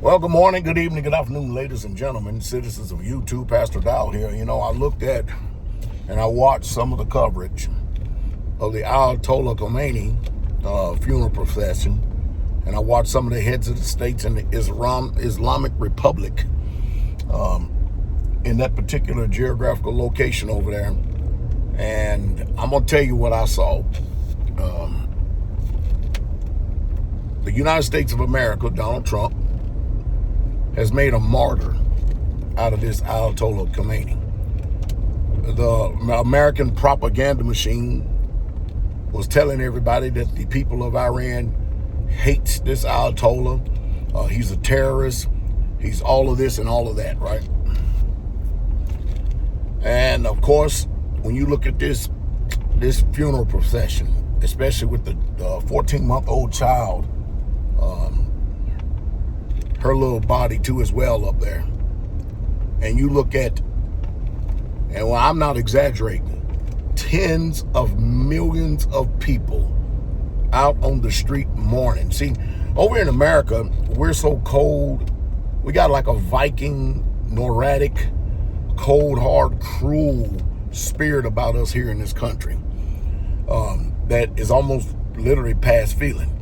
Well, good morning, good evening, good afternoon, ladies and gentlemen, citizens of YouTube. Pastor Dowell here. You know, I looked at and I watched some of the coverage of the Ayatollah Khamenei funeral procession, and I watched some of the heads of the states in the Islamic Republic in that particular geographical location over there. And I'm going to tell you what I saw. The United States of America, Donald Trump, has made a martyr out of this Ayatollah Khamenei. The American propaganda machine was telling everybody that the people of Iran hates this Ayatollah. He's a terrorist. He's all of this and all of that, right? And of course, when you look at this funeral procession, especially with the 14-month-old child, her little body too as well up there, and you look at, and well, I'm not exaggerating, tens of millions of people out on the street mourning. See, over in America, we're so cold. We got like a Viking, neurotic, cold, hard, cruel spirit about us here in this country that is almost literally past feeling.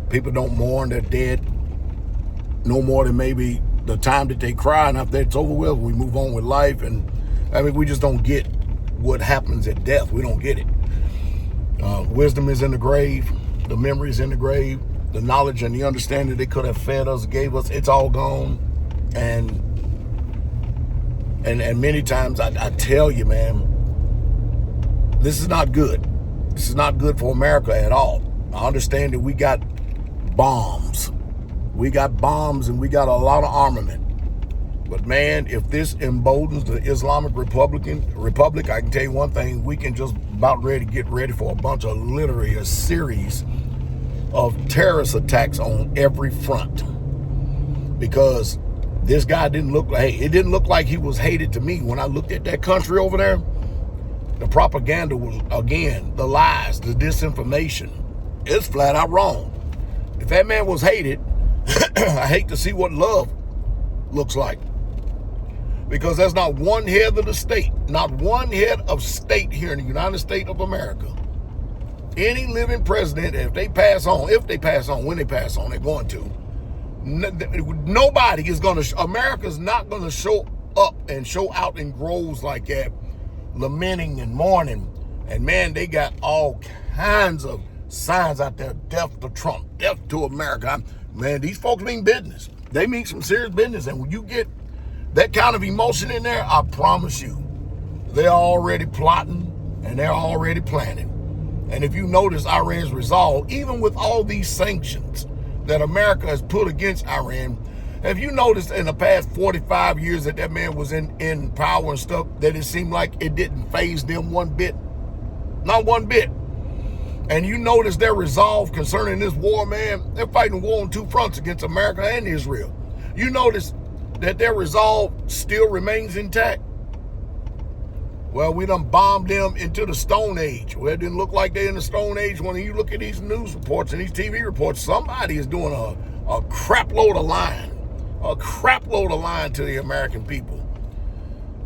People don't mourn their dead no more than maybe the time that they cry, and after it's over with, we move on with life. And I mean, we just don't get what happens at death. We don't get it. Wisdom is in the grave, the memory is in the grave, the knowledge and the understanding they could have fed us, gave us, it's all gone. And many times I tell you, man, this is not good. This is not good for America at all. I understand that we got bombs. We got bombs and we got a lot of armament. But man, if this emboldens the Islamic Republic, I can tell you one thing, we can just about get ready for a bunch of literally a series of terrorist attacks on every front. Because this guy didn't look like, it didn't look like he was hated to me. When I looked at that country over there, the propaganda was, again, the lies, the disinformation. It's flat out wrong. If that man was hated, I hate to see what love looks like. Because there's not one head of the state, not one head of state here in the United States of America. Any living president, if they pass on, when they pass on, they're going to. Nobody is going to, America's not going to show up and show out in groves like that, lamenting and mourning. And man, they got all kinds of signs out there, death to Trump, death to America. Man, these folks mean business. They mean some serious business. And when you get that kind of emotion in there, I promise you, they're already plotting and they're already planning. And if you notice Iran's resolve, even with all these sanctions that America has put against Iran, have you noticed in the past 45 years that man was in power and stuff, that it seemed like it didn't faze them one bit? Not one bit. And you notice their resolve concerning this war, man, they're fighting war on two fronts against America and Israel. You notice that their resolve still remains intact. Well, we done bombed them into the Stone Age. Well, it didn't look like they're in the Stone Age. When you look at these news reports and these TV reports, somebody is doing a crap load of lying. A crap load of lying to the American people.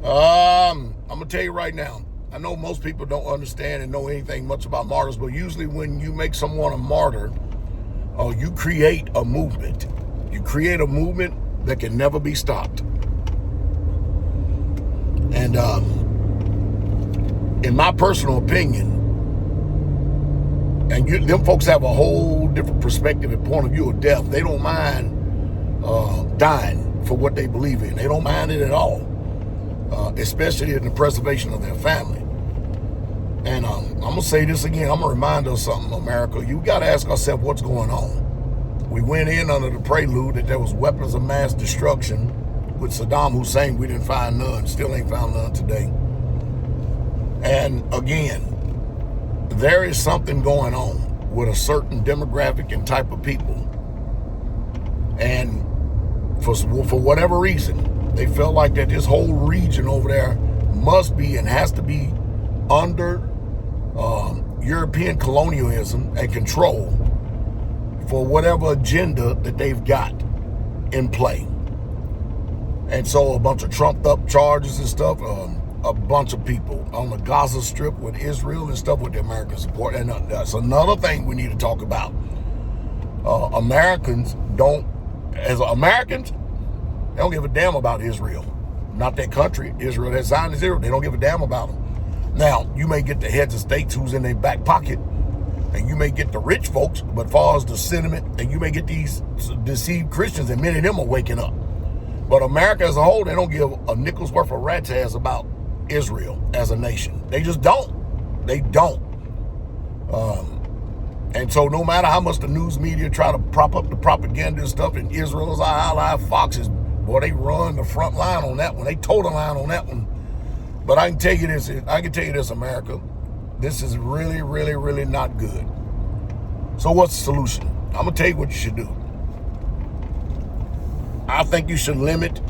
I'm going to tell you right now, I know most people don't understand and know anything much about martyrs, but usually when you make someone a martyr, you create a movement. You create a movement that can never be stopped. And in my personal opinion, and them folks have a whole different perspective and point of view of death. They don't mind dying for what they believe in. They don't mind it at all. Especially in the preservation of their family. And I'm going to say this again. I'm going to remind us something, America. You got to ask ourselves what's going on. We went in under the prelude that there was weapons of mass destruction with Saddam Hussein. We didn't find none. Still ain't found none today. And again, there is something going on with a certain demographic and type of people. And for whatever reason, they felt like that this whole region over there must be and has to be under European colonialism and control for whatever agenda that they've got in play. And so a bunch of trumped up charges and stuff, a bunch of people on the Gaza Strip with Israel and stuff with the American support. And that's another thing we need to talk about. Americans, they don't give a damn about Israel. Not that country, Israel, that Zionist Israel. They don't give a damn about them. Now, you may get the heads of states who's in their back pocket, and you may get the rich folks, but as far as the sentiment, and you may get these deceived Christians, and many of them are waking up. But America as a whole, they don't give a nickel's worth of rat's ass about Israel as a nation. They just don't. They don't. And so no matter how much the news media try to prop up the propaganda and stuff, and Israel is our ally, Fox is, boy, they run the front line on that one. They toe the line on that one. But I can tell you this, America, this is really, really, really not good. So what's the solution? I'm going to tell you what you should do. I think you should limit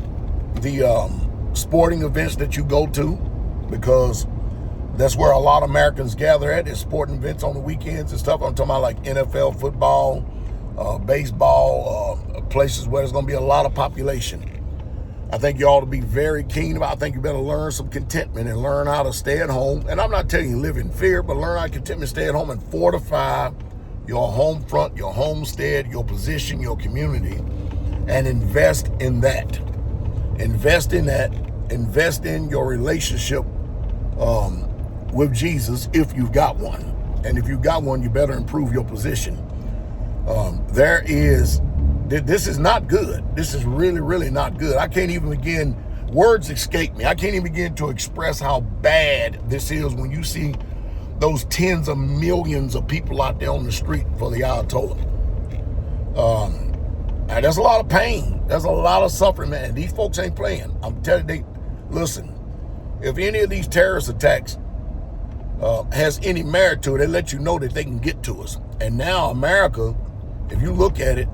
the sporting events that you go to, because that's where a lot of Americans gather at, is sporting events on the weekends and stuff. I'm talking about like NFL, football, baseball, places where there's going to be a lot of population. I think you ought to be very keen about it. I think you better learn some contentment and learn how to stay at home. And I'm not telling you live in fear, but learn how to contentment, stay at home, and fortify your home front, your homestead, your position, your community, and invest in that. Invest in that. Invest in your relationship with Jesus if you've got one. And if you've got one, you better improve your position. This is not good. This is really, really not good. I can't even begin, words escape me. I can't even begin to express how bad this is when you see those tens of millions of people out there on the street for the Ayatollah. And there's a lot of pain. There's a lot of suffering, man. These folks ain't playing. I'm telling you, listen, if any of these terrorist attacks has any merit to it, they let you know that they can get to us. And now America, if you look at it,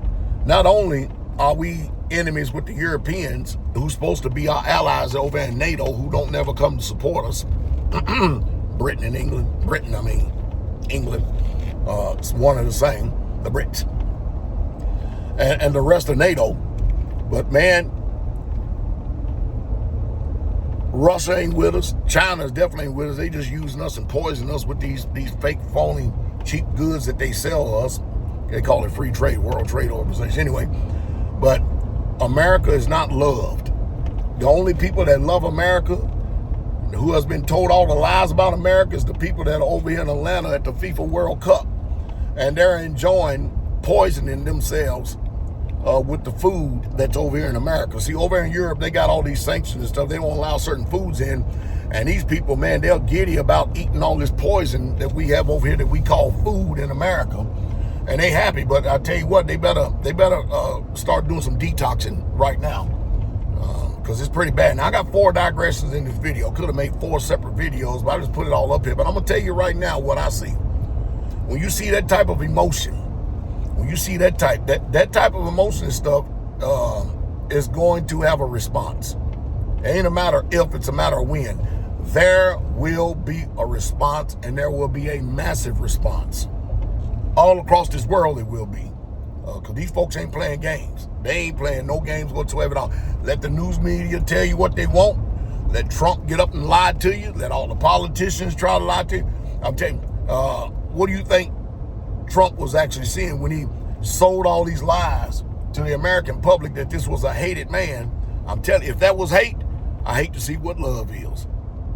not only are we enemies with the Europeans, who's supposed to be our allies over in NATO, who don't never come to support us, England, it's one and the same, the Brits, and the rest of NATO. But man, Russia ain't with us. China's definitely ain't with us. They just using us and poisoning us with these fake, phony, cheap goods that they sell us. They call it free trade, World Trade Organization. Anyway, but America is not loved. The only people that love America, who has been told all the lies about America, is the people that are over here in Atlanta at the FIFA World Cup. And they're enjoying poisoning themselves with the food that's over here in America. See, over in Europe, they got all these sanctions and stuff. They won't allow certain foods in. And these people, man, they're giddy about eating all this poison that we have over here that we call food in America. And they happy, but I tell you what, they better start doing some detoxing right now, because it's pretty bad. Now, I got 4 digressions in this video. Could have made 4 separate videos, but I just put it all up here. But I'm going to tell you right now what I see. When you see that type of emotion, when you see that type of emotion and stuff, is going to have a response. It ain't a matter if, it's a matter of when. There will be a response, and there will be a massive response. All across this world it will be. Because these folks ain't playing games. They ain't playing no games whatsoever at all. Let the news media tell you what they want. Let Trump get up and lie to you. Let all the politicians try to lie to you. I'm telling you, what do you think Trump was actually seeing when he sold all these lies to the American public that this was a hated man? I'm telling you, if that was hate, I hate to see what love is.